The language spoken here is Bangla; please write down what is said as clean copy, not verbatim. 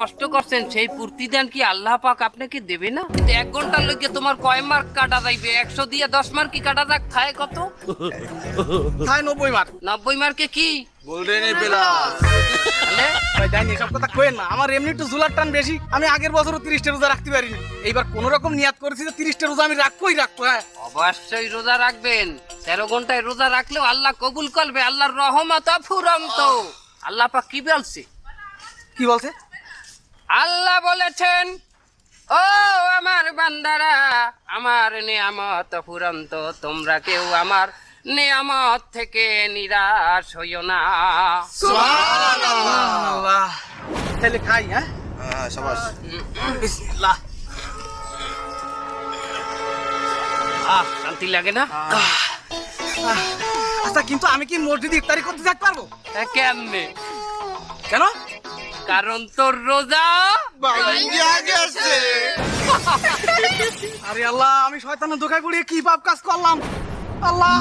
কষ্ট করছেন সেই প্রতিদান কি আল্লাহ পাক আপনাকে দেবে না? কিন্তু 1 ঘন্টার লগে তোমার কয় মার্ক কাটা যাইবে? 100 দিয়ে 10 মার্ক কি কাটা যাক? খায় কত? খায় 90 মার্ক। 90 মার্কে কি? Golden plus. তাহলে ভাই জানি সব কথা কইেন না, আমার এমনি একটু জুলার টান বেশি। আমি আগের বছরও 30টা রোজা রাখতে পারিনি, এইবার কোন রকম নিয়াত করেছি যে 30টা রোজা আমি রাখবই রাখবো। হ্যাঁ অবশ্যই রোজা রাখবেন। 13 ঘন্টায় রোজা রাখলেও আল্লাহ কবুল করবে। আল্লাহর রহমত অফুরন্ত। আল্লাহ পাক কি বলছে? কি বলছে? আল্লাহ বলেছেন, ও আমার বান্দারা, আমার নিয়ামত অফুরন্ত, তোমরা কেউ আমার নিয়ামত থেকে নিরাশ হইও না। সুবহানাল্লাহ। তাহলে খাই। হ্যাঁ শাবাশ। বিসমিল্লাহ। শান্তি লাগে না? আচ্ছা, কিন্তু আমি কি মসজিদে ইফতারি করতে যেতে পারবো? কেমনে? কেন? কারণ তোর রোজা ভাঙ্গিয়া গেছে। আরে আল্লাহ, আমি শয়তানের ধোঁকায় পড়ে কি পাপ কাজ করলাম আল্লাহ।